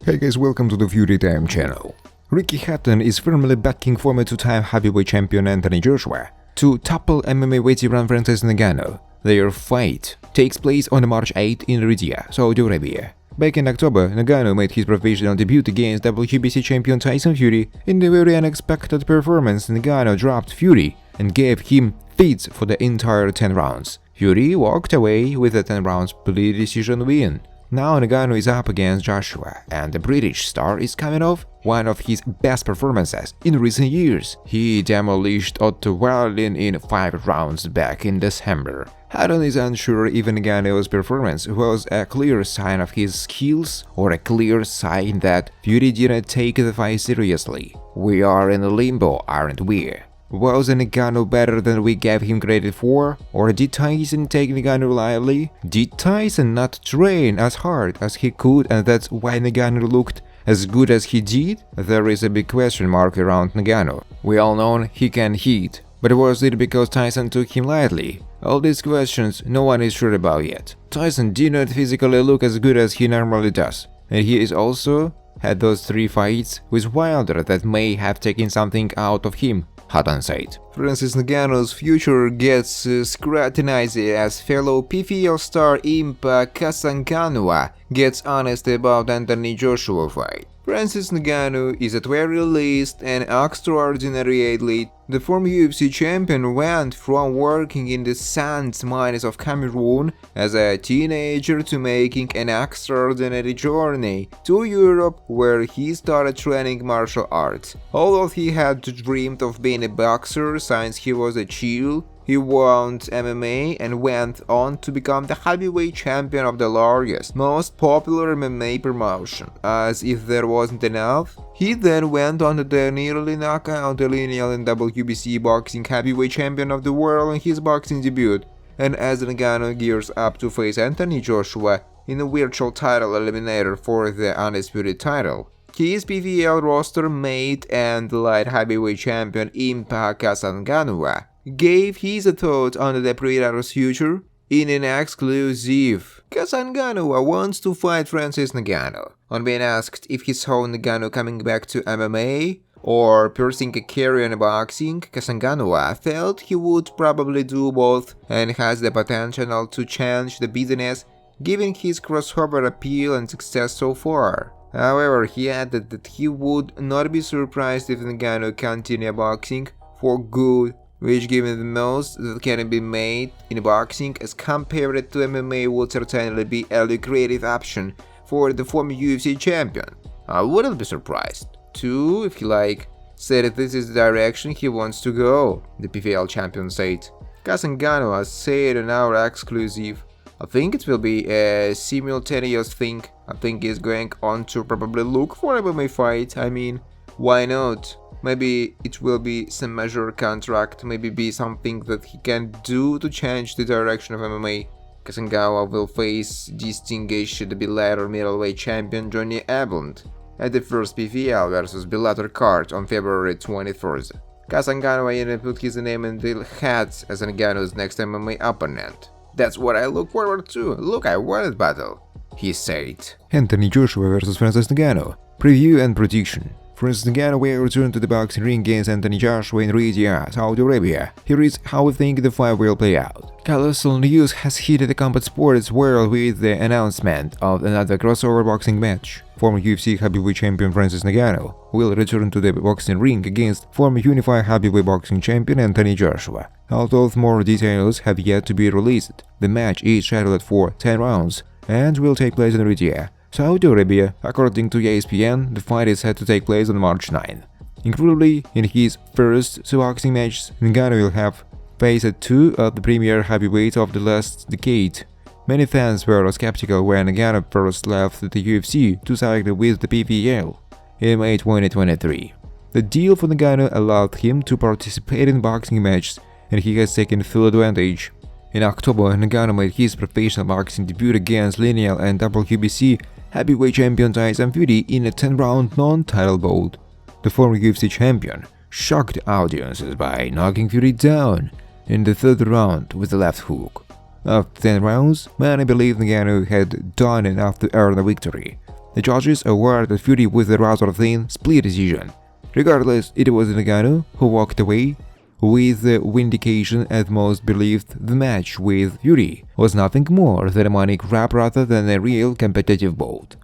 Hey guys, welcome to the Fury Time channel. Ricky Hatton is firmly backing former two-time heavyweight champion Anthony Joshua to topple MMA veteran Francis Ngannou. Their fight takes place on March 8 in Riyadh, Saudi Arabia. Back in October, Ngannou made his professional debut against WBC champion Tyson Fury. In a very unexpected performance, Ngannou dropped Fury and gave him fits for the entire 10 rounds. Fury walked away with a 10 rounds split decision win. Now Ngannou is up against Joshua, and the British star is coming off one of his best performances in recent years. He demolished Otto Wallin in 5 rounds back in December. Hatton is unsure if Ngannou's performance was a clear sign of his skills or a clear sign that Fury didn't take the fight seriously. We are in limbo, aren't we? Was Ngannou better than we gave him credit for? Or did Tyson take Ngannou lightly? Did Tyson not train as hard as he could and that's why Ngannou looked as good as he did? There is a big question mark around Ngannou. We all know he can hit, but was it because Tyson took him lightly? All these questions no one is sure about yet. Tyson did not physically look as good as he normally does, and he is also had those 3 fights with Wilder that may have taken something out of him, Hatton said. Francis Ngannou's future gets scrutinized as fellow PFL star Impa Kasanganwa gets honest about Anthony Joshua fight. Francis Ngannou is at very least an extraordinary athlete. The former UFC champion went from working in the sand mines of Cameroon as a teenager to making an extraordinary journey to Europe, where he started training martial arts. Although he had dreamed of being a boxer since he was a child, he won MMA and went on to become the heavyweight champion of the largest, most popular MMA promotion. As if there wasn't enough, he then went on to nearly knock out the lineal and WBC boxing heavyweight champion of the world in his boxing debut. And as Ngannou gears up to face Anthony Joshua in a virtual title eliminator for the undisputed title, his PFL roster mate and light heavyweight champion Impa Kasanganwa gave his thoughts on the Predator's future in an exclusive. Kasanganwa wants to fight Francis Ngannou. On being asked if he saw Ngannou coming back to MMA or pursuing a career in boxing, Kasanganwa felt he would probably do both and has the potential to change the business given his crossover appeal and success so far. However, he added that he would not be surprised if Ngannou continued boxing for good, which, given the most that can be made in boxing as compared to MMA, would certainly be a lucrative option for the former UFC champion. I wouldn't be surprised, too, if he said this is the direction he wants to go, the PFL champion said. Kasanganwa said in our exclusive, I think it will be a simultaneous thing. I think he's going on to probably look for a MMA fight. I mean, why not? Maybe it will be some major contract, maybe be something that he can do to change the direction of MMA. Kasanganwa will face distinguished Bellator middleweight champion Johnny Ablund at the first PFL vs Bellator card on February 21st. Kasanganwa even put his name in the hat as Ngannou's next MMA opponent. That's what I look forward to. Look, I wanted battle, he said. Anthony Joshua vs Francis Ngannou. Preview and prediction. Francis Ngannou will return to the boxing ring against Anthony Joshua in Riyadh, Saudi Arabia. Here is how we think the fight will play out. Colossal news has hit the combat sports world with the announcement of another crossover boxing match. Former UFC heavyweight champion Francis Ngannou will return to the boxing ring against former unified heavyweight boxing champion Anthony Joshua. Although more details have yet to be released, the match is scheduled for 10 rounds and will take place in Riyadh, Saudi Arabia. According to ESPN, the fight is set to take place on March 9. Incredibly, in his first 2 boxing matches, Ngannou will have faced 2 of the premier heavyweights of the last decade. Many fans were skeptical when Ngannou first left the UFC to select with the PFL in May 2023. The deal for Ngannou allowed him to participate in boxing matches, and he has taken full advantage. In October, Ngannou made his professional boxing debut against lineal and WBC heavyweight champion Tyson Fury in a 10-round non-title bout. The former UFC champion shocked audiences by knocking Fury down in the 3rd round with a left hook. After 10 rounds, many believed Ngannou had done enough to earn a victory. The judges awarded Fury with a rather thin split decision. Regardless, it was Ngannou who walked away with the vindication, as most believed the match with Fury was nothing more than a money grab rather than a real competitive bout.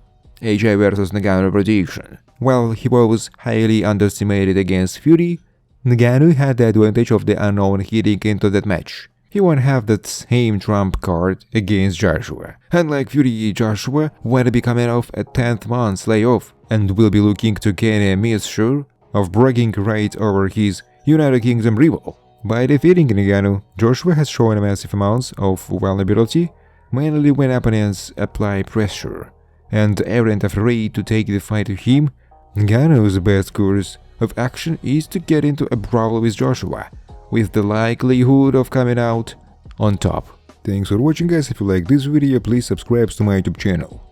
AJ vs Ngannou prediction. While he was highly underestimated against Fury, Ngannou had the advantage of the unknown heading into that match. He won't have that same trump card against Joshua. Unlike Fury, Joshua won't be coming off a 10th month layoff and will be looking to gain a measure of bragging rights over his United Kingdom rival. By defeating Ngannou, Joshua has shown a massive amounts of vulnerability, mainly when opponents apply pressure, and aren't afraid to take the fight to him. Ngannou's best course of action is to get into a brawl with Joshua, with the likelihood of coming out on top. Thanks for watching, guys. If you like this video, please subscribe to my YouTube channel.